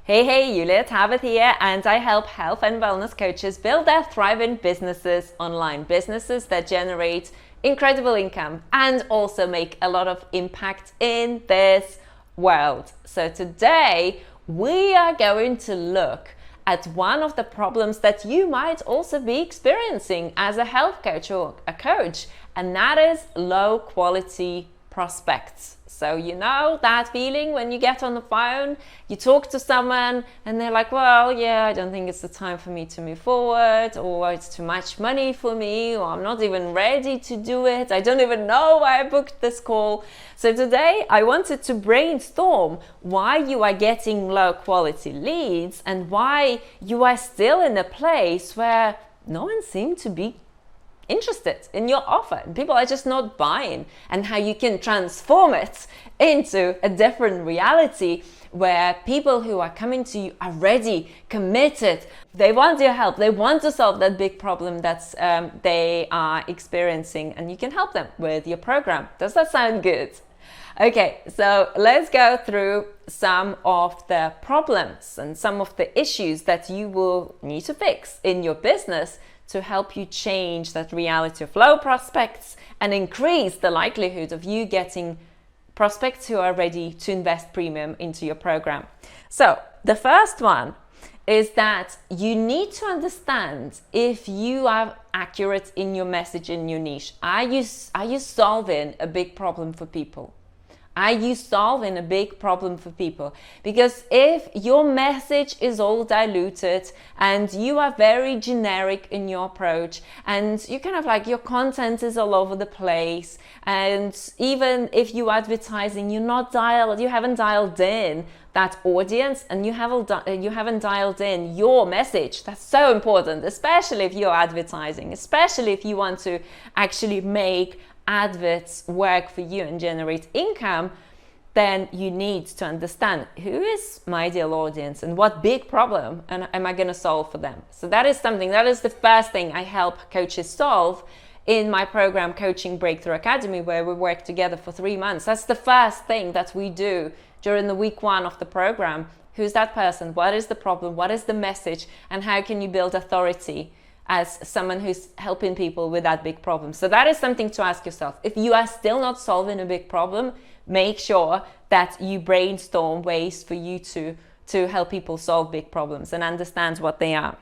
Hey, Yulia, Tarbath here, and I help health and wellness coaches build their thriving businesses, online businesses that generate incredible income and also make a lot of impact in this world. So today we are going to look at one of the problems that you might also be experiencing as a health coach or a coach, and that is low quality prospects. So you know that feeling when you get on the phone, you talk to someone and they're like, well, yeah, I don't think it's the time for me to move forward, or it's too much money for me, or I'm not even ready to do it. I don't even know why I booked this call. So today I wanted to brainstorm why you are getting low quality leads and why you are still in a place where no one seems to be interested in your offer. People are just not buying, and how you can transform it into a different reality where people who are coming to you are ready, committed, they want your help, they want to solve that big problem that they are experiencing, and you can help them with your program. Does that sound good? Okay, so let's go through some of the problems and some of the issues that you will need to fix in your business to help you change that reality of low prospects and increase the likelihood of you getting prospects who are ready to invest premium into your program. So the first one is that you need to understand if you are accurate in your message, in your niche. Are you solving a big problem for people? Are you solving a big problem for people? Because if your message is all diluted and you are very generic in your approach, and you kind of like your content is all over the place, and even if you advertising, you haven't dialed in that audience, and you haven't dialed in your message. That's so important, especially if you're advertising, especially if you want to actually make adverts work for you and generate income. Then you need to understand who is my ideal audience and what big problem am I going to solve for them. So that is the first thing I help coaches solve in my program, Coaching Breakthrough Academy, where we work together for 3 months. That's the first thing that we do during the week 1 of the program. Who's that person? What is the problem? What is the message? And how can you build authority as someone who's helping people with that big problem? So that is something to ask yourself. If you are still not solving a big problem, make sure that you brainstorm ways for you to help people solve big problems and understand what they are.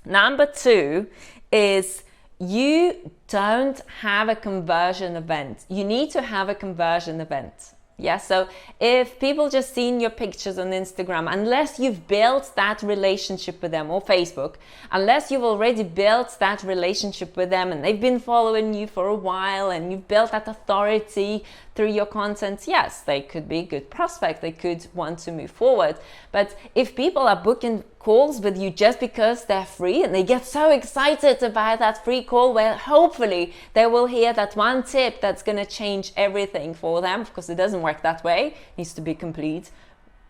Number 2 is you don't have a conversion event. You need to have a conversion event. Yeah, so if people just seen your pictures on Instagram, unless you've built that relationship with them, or Facebook, unless you've already built that relationship with them and they've been following you for a while and you've built that authority through your content, yes, they could be a good prospect, they could want to move forward. But if people are booking calls with you just because they're free and they get so excited about that free call, where hopefully they will hear that one tip that's going to change everything for them, because it doesn't work that way, it needs to be complete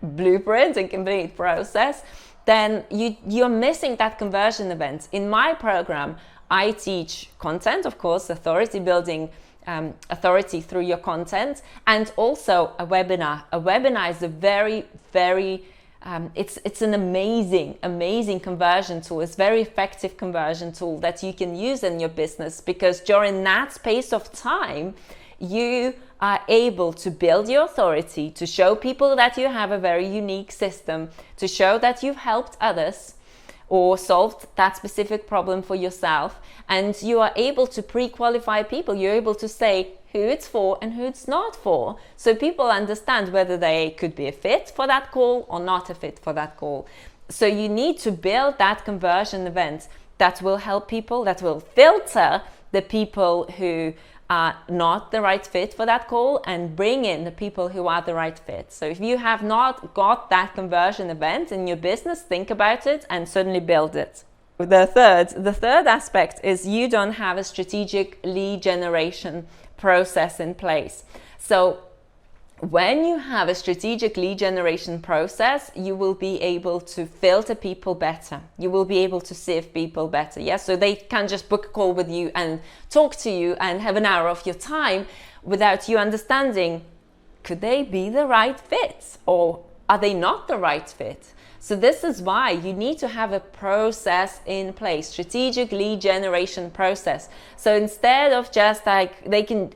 blueprint and complete process, then you're missing that conversion event. In my program, I teach content, of course, authority building, authority through your content, and also a webinar. A webinar is a very, very it's an amazing conversion tool. It's a very effective conversion tool that you can use in your business, because during that space of time, you are able to build your authority, to show people that you have a very unique system, to show that you've helped others or solved that specific problem for yourself, and you are able to pre-qualify people. You're able to say who it's for and who it's not for, so people understand whether they could be a fit for that call or not a fit for that call. So you need to build that conversion event that will help people, that will filter the people who are not the right fit for that call and bring in the people who are the right fit. So if you have not got that conversion event in your business, think about it and certainly build it. The third aspect is you don't have a strategic lead generation process in place. So when you have a strategic lead generation process, you will be able to filter people better. You will be able to sieve people better. Yes, so they can just book a call with you and talk to you and have an hour of your time without you understanding, could they be the right fit or are they not the right fit? So this is why you need to have a process in place, strategic lead generation process. So instead of just like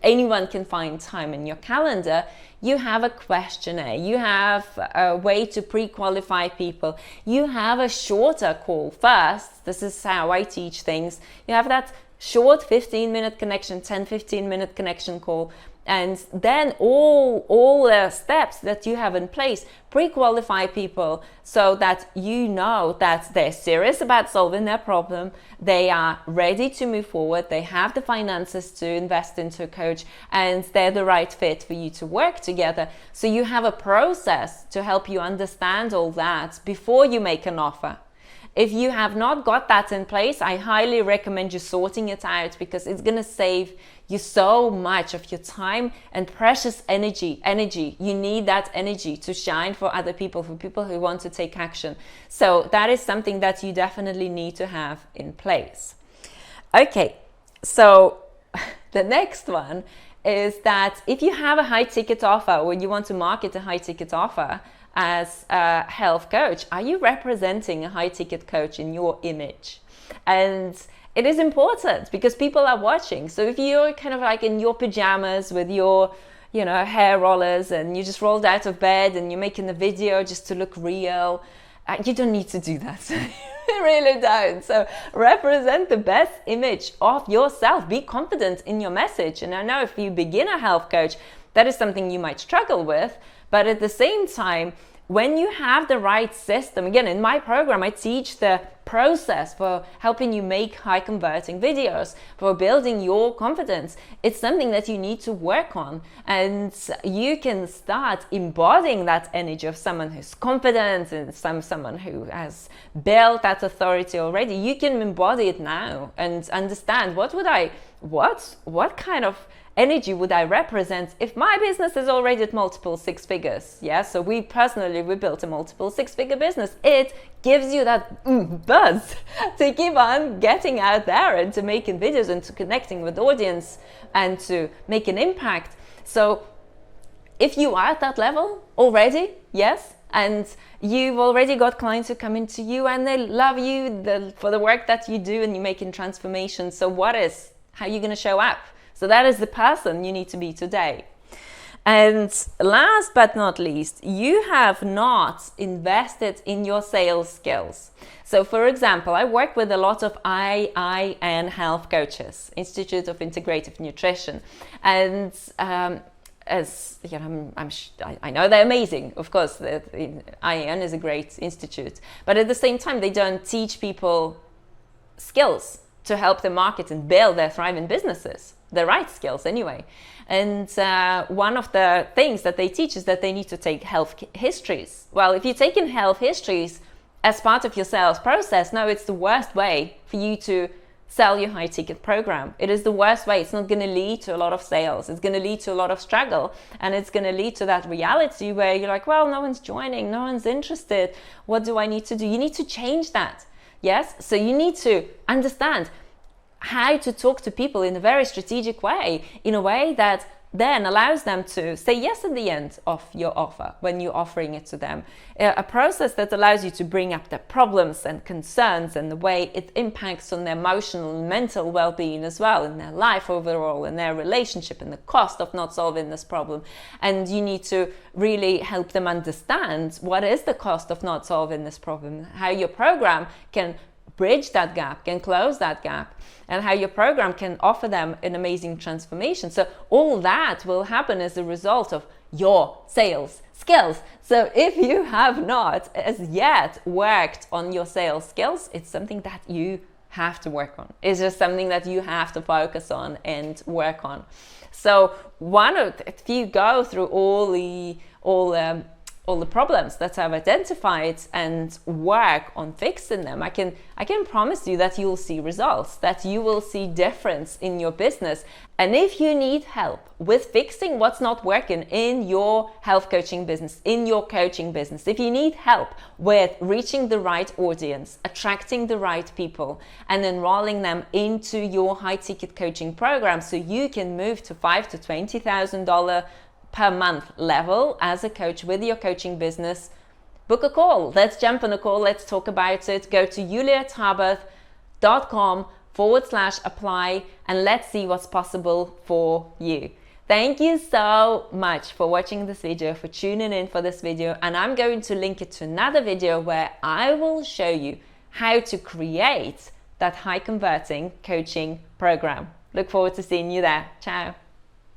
anyone can find time in your calendar, you have a questionnaire, you have a way to pre-qualify people, you have a shorter call first. This is how I teach things. You have that short 15-minute connection, 10-15-minute connection call, and then all the steps that you have in place, pre-qualify people so that you know that they're serious about solving their problem, they are ready to move forward, they have the finances to invest into a coach, and they're the right fit for you to work together. So you have a process to help you understand all that before you make an offer. If you have not got that in place, I highly recommend you sorting it out, because it's going to save you so much of your time and precious energy. You need that energy to shine for other people, for people who want to take action. So that is something that you definitely need to have in place. Okay, so the next one is that if you have a high ticket offer, or you want to market a high ticket offer as a health coach, are you representing a high ticket coach in your image? And it is important because people are watching. So if you're kind of like in your pajamas with your, hair rollers, and you just rolled out of bed and you're making the video just to look real, you don't need to do that. You really don't. So represent the best image of yourself. Be confident in your message. And I know if you begin a health coach, that is something you might struggle with. But at the same time, when you have the right system, again, in my program, I teach the process for helping you make high converting videos, for building your confidence. It's something that you need to work on, and you can start embodying that energy of someone who's confident and someone who has built that authority already. You can embody it now and understand what kind of energy would I represent if my business is already at multiple six figures? Yeah, so we built a multiple six-figure business. It gives you that buzz to keep on getting out there and to making videos and to connecting with the audience and to make an impact. So if you are at that level already, yes, and you've already got clients who come into you and they love you for the work that you do and you're making transformations. So how are you going to show up? So that is the person you need to be today. And last but not least, you have not invested in your sales skills. So for example, I work with a lot of IIN health coaches, Institute of Integrative Nutrition. And as you know, I know they're amazing. Of course, the IIN is a great institute. But at the same time, they don't teach people skills to help them market and build their thriving businesses. The right skills anyway. And one of the things that they teach is that they need to take health histories. Well, if you're taking health histories as part of your sales process, no, it's the worst way for you to sell your high ticket program. It is the worst way. It's not going to lead to a lot of sales. It's going to lead to a lot of struggle, and it's going to lead to that reality where you're like, well, no one's joining, no one's interested. What do I need to do? You need to change that. Yes. So you need to understand how to talk to people in a very strategic way, in a way that then allows them to say yes at the end of your offer when you're offering it to them. A process that allows you to bring up their problems and concerns and the way it impacts on their emotional and mental well-being as well, in their life overall, in their relationship, and the cost of not solving this problem. And you need to really help them understand what is the cost of not solving this problem, how your program can bridge that gap, can close that gap, and how your program can offer them an amazing transformation. So all that will happen as a result of your sales skills. So if you have not as yet worked on your sales skills, it's something that you have to work on. It's just something that you have to focus on and work on. So if you go through all the problems that I've identified and work on fixing them, I can promise you that you'll see results, that you will see difference in your business. And if you need help with fixing what's not working in your health coaching business, in your coaching business, if you need help with reaching the right audience, attracting the right people, and enrolling them into your high ticket coaching program so you can move to $5,000 to $20,000 per month level as a coach with your coaching business, book a call. Let's jump on a call. Let's talk about it. Go to yuliatarbath.com/apply and let's see what's possible for you. Thank you so much for watching this video, for tuning in for this video. And I'm going to link it to another video where I will show you how to create that high converting coaching program. Look forward to seeing you there. Ciao.